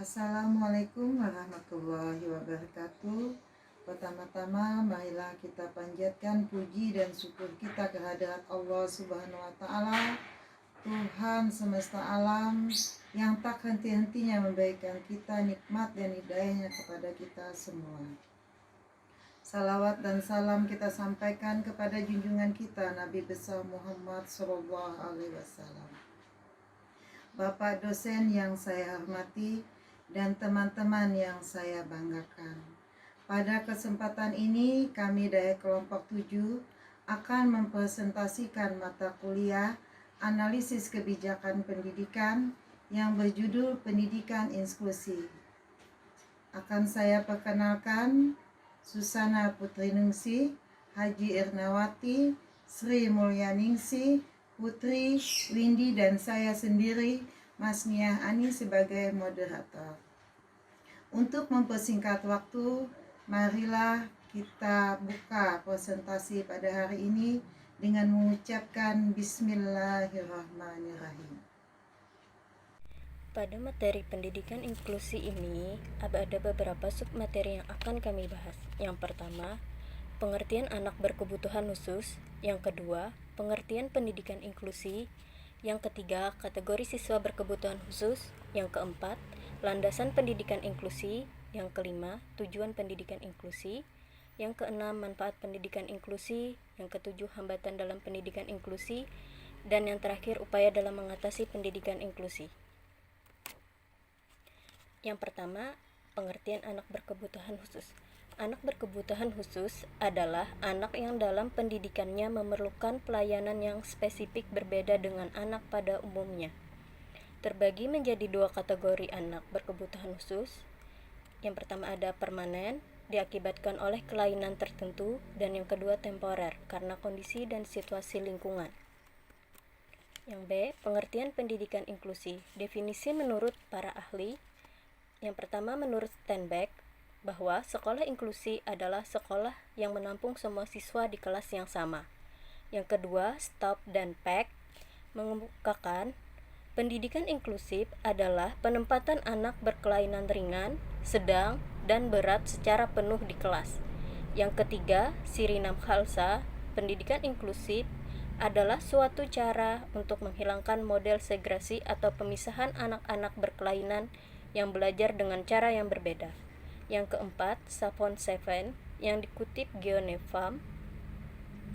Assalamualaikum warahmatullahi wabarakatuh. Pertama-tama marilah kita panjatkan puji dan syukur kita kehadirat Allah Subhanahu wa taala, Tuhan semesta alam yang tak henti-hentinya memberikan kita nikmat dan hidayahnya kepada kita semua. Salawat dan salam kita sampaikan kepada junjungan kita Nabi besar Muhammad sallallahu alaihi wasallam. Bapak dosen yang saya hormati dan teman-teman yang saya banggakan. Pada kesempatan ini kami dari kelompok 7 akan mempresentasikan mata kuliah analisis kebijakan pendidikan yang berjudul Pendidikan Inklusi. Akan saya perkenalkan Susana Putriningsi, Haji Irnawati, Sri Mulyaningsi, Putri, Windy, dan saya sendiri, Mas Nia Ani sebagai moderator. Untuk mempersingkat waktu, marilah kita buka presentasi pada hari ini dengan mengucapkan Bismillahirrahmanirrahim. Pada materi pendidikan inklusi ini, ada beberapa submateri yang akan kami bahas. Yang pertama, pengertian anak berkebutuhan khusus. Yang kedua, pengertian pendidikan inklusi. Yang ketiga, kategori siswa berkebutuhan khusus. Yang keempat, landasan pendidikan inklusi. Yang kelima, tujuan pendidikan inklusi. Yang keenam, manfaat pendidikan inklusi. Yang ketujuh, hambatan dalam pendidikan inklusi. Dan yang terakhir, upaya dalam mengatasi pendidikan inklusi. Yang pertama, pengertian anak berkebutuhan khusus. Anak berkebutuhan khusus adalah anak yang dalam pendidikannya memerlukan pelayanan yang spesifik berbeda dengan anak pada umumnya. Terbagi menjadi dua kategori anak berkebutuhan khusus. Yang pertama ada permanen, diakibatkan oleh kelainan tertentu, dan yang kedua temporer, karena kondisi dan situasi lingkungan. Yang B, pengertian pendidikan inklusi. Definisi menurut para ahli. Yang pertama menurut Steinbeck, bahwa sekolah inklusi adalah sekolah yang menampung semua siswa di kelas yang sama. Yang kedua, Staub dan Peck mengemukakan pendidikan inklusif adalah penempatan anak berkelainan ringan, sedang, dan berat secara penuh di kelas. Yang ketiga, Sirinam Khalsa, pendidikan inklusif adalah suatu cara untuk menghilangkan model segregasi atau pemisahan anak-anak berkelainan yang belajar dengan cara yang berbeda. Yang keempat, Savon Seven yang dikutip Geonefarm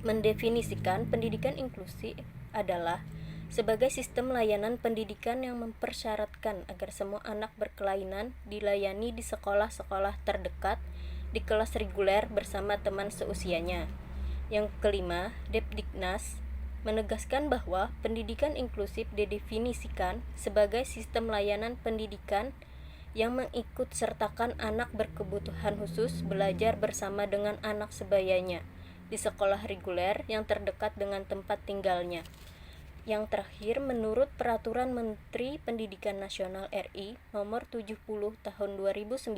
mendefinisikan pendidikan inklusi adalah sebagai sistem layanan pendidikan yang mempersyaratkan agar semua anak berkelainan dilayani di sekolah-sekolah terdekat di kelas reguler bersama teman seusianya. Yang kelima, Depdiknas menegaskan bahwa pendidikan inklusif didefinisikan sebagai sistem layanan pendidikan yang mengikut sertakan anak berkebutuhan khusus belajar bersama dengan anak sebayanya di sekolah reguler yang terdekat dengan tempat tinggalnya. Yang terakhir, menurut Peraturan Menteri Pendidikan Nasional RI Nomor 70 Tahun 2009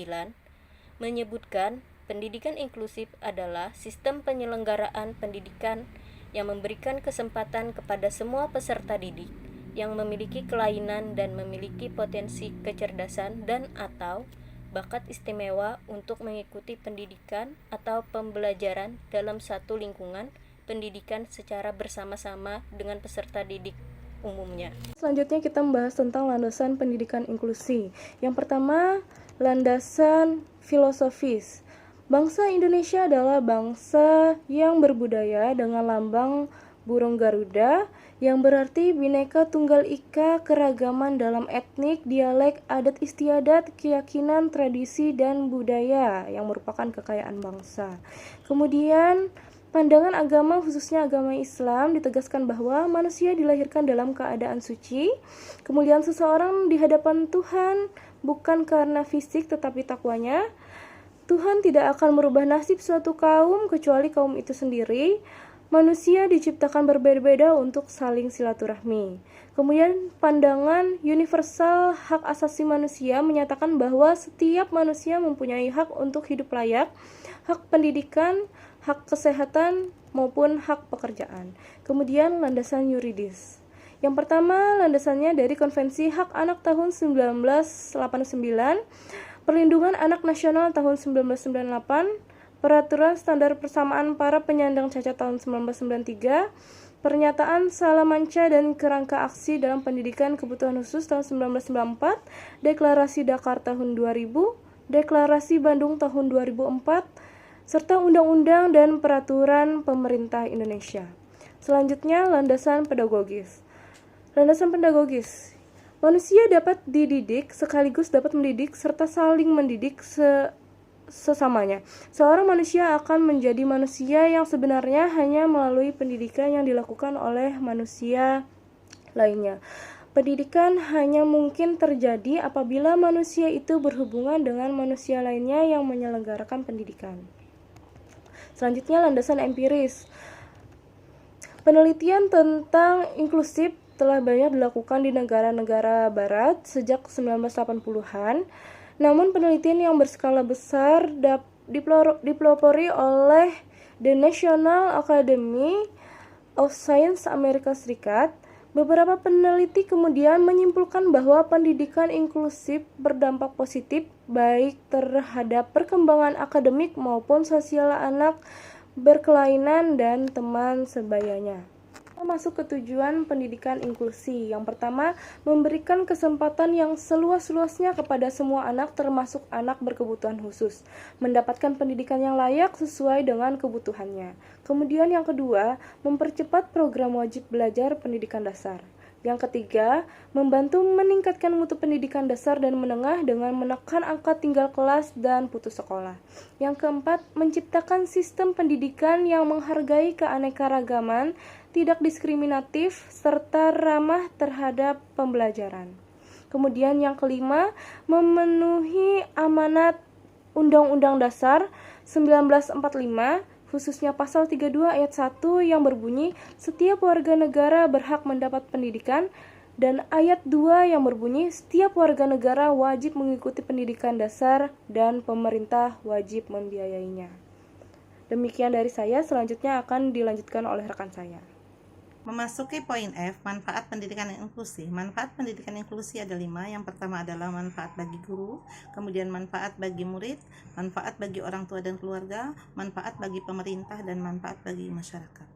menyebutkan pendidikan inklusif adalah sistem penyelenggaraan pendidikan yang memberikan kesempatan kepada semua peserta didik yang memiliki kelainan dan memiliki potensi kecerdasan dan atau bakat istimewa untuk mengikuti pendidikan atau pembelajaran dalam satu lingkungan pendidikan secara bersama-sama dengan peserta didik umumnya. Selanjutnya kita membahas tentang landasan pendidikan inklusi. Yang pertama, landasan filosofis. Bangsa Indonesia adalah bangsa yang berbudaya dengan lambang burung Garuda yang berarti Bhinneka Tunggal Ika, keragaman dalam etnik, dialek, adat istiadat, keyakinan, tradisi, dan budaya yang merupakan kekayaan bangsa. Kemudian, pandangan agama khususnya agama Islam ditegaskan bahwa manusia dilahirkan dalam keadaan suci, kemuliaan seseorang di hadapan Tuhan bukan karena fisik tetapi takwanya. Tuhan tidak akan merubah nasib suatu kaum kecuali kaum itu sendiri. Manusia diciptakan berbeda-beda untuk saling silaturahmi. Kemudian pandangan universal hak asasi manusia menyatakan bahwa setiap manusia mempunyai hak untuk hidup layak, hak pendidikan, hak kesehatan, maupun hak pekerjaan. Kemudian landasan yuridis. Yang pertama, landasannya dari Konvensi Hak Anak tahun 1989, Perlindungan Anak Nasional tahun 1998, Peraturan Standar Persamaan Para Penyandang Cacat tahun 1993, Pernyataan Salamanca dan Kerangka Aksi dalam Pendidikan Kebutuhan Khusus tahun 1994, Deklarasi Dakar tahun 2000, Deklarasi Bandung tahun 2004, serta Undang-Undang dan Peraturan Pemerintah Indonesia. Selanjutnya, landasan pedagogis. Landasan pedagogis. Manusia dapat dididik sekaligus dapat mendidik serta saling mendidik sesamanya. Seorang manusia akan menjadi manusia yang sebenarnya hanya melalui pendidikan yang dilakukan oleh manusia lainnya. Pendidikan hanya mungkin terjadi apabila manusia itu berhubungan dengan manusia lainnya yang menyelenggarakan pendidikan. Selanjutnya, landasan empiris. Penelitian tentang inklusif telah banyak dilakukan di negara-negara barat sejak 1980-an. Namun penelitian yang berskala besar dipelopori oleh The National Academy of Science Amerika Serikat. Beberapa peneliti kemudian menyimpulkan bahwa pendidikan inklusif berdampak positif baik terhadap perkembangan akademik maupun sosial anak berkelainan dan teman sebayanya. Masuk ke tujuan pendidikan inklusi. Yang pertama, memberikan kesempatan yang seluas-luasnya kepada semua anak termasuk anak berkebutuhan khusus, mendapatkan pendidikan yang layak sesuai dengan kebutuhannya. Kemudian yang kedua, mempercepat program wajib belajar pendidikan dasar. Yang ketiga, membantu meningkatkan mutu pendidikan dasar dan menengah dengan menekan angka tinggal kelas dan putus sekolah. Yang keempat, menciptakan sistem pendidikan yang menghargai keanekaragaman, tidak diskriminatif, serta ramah terhadap pembelajaran. Kemudian yang kelima, memenuhi amanat Undang-Undang Dasar 1945, khususnya pasal 32 ayat 1 yang berbunyi setiap warga negara berhak mendapat pendidikan, dan ayat 2 yang berbunyi setiap warga negara wajib mengikuti pendidikan dasar dan pemerintah wajib membiayainya. Demikian dari saya, selanjutnya akan dilanjutkan oleh rekan saya. Memasuki poin F, manfaat pendidikan inklusi. Manfaat pendidikan inklusi ada 5. Yang pertama adalah manfaat bagi guru, kemudian manfaat bagi murid, manfaat bagi orang tua dan keluarga, manfaat bagi pemerintah, dan manfaat bagi masyarakat.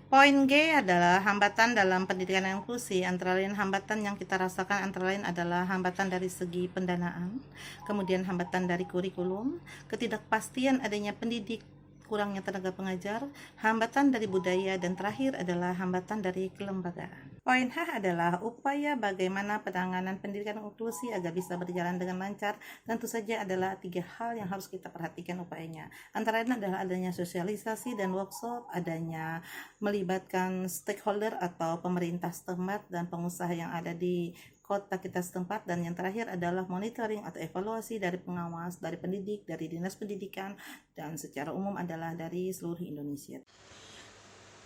Poin G adalah hambatan dalam pendidikan inklusi. Antara lain hambatan yang kita rasakan antara lain adalah hambatan dari segi pendanaan, kemudian hambatan dari kurikulum, ketidakpastian adanya pendidik, kurangnya tenaga pengajar, hambatan dari budaya, dan terakhir adalah hambatan dari kelembagaan. Poin H adalah upaya bagaimana penanganan pendidikan inklusi agar bisa berjalan dengan lancar. Tentu saja adalah 3 hal yang harus kita perhatikan upayanya. Antara lain adalah adanya sosialisasi dan workshop, adanya melibatkan stakeholder atau pemerintah setempat dan pengusaha yang ada di kota kita setempat, dan yang terakhir adalah monitoring atau evaluasi dari pengawas, dari pendidik, dari dinas pendidikan, dan secara umum adalah dari seluruh Indonesia.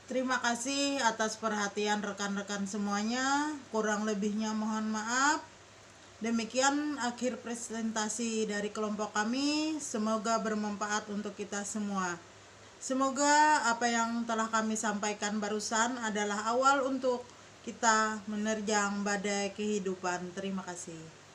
Terima kasih atas perhatian rekan-rekan semuanya. Kurang lebihnya mohon maaf. Demikian akhir presentasi dari kelompok kami. Semoga bermanfaat untuk kita semua. Semoga apa yang telah kami sampaikan barusan adalah awal untuk kita menerjang badai kehidupan. Terima kasih.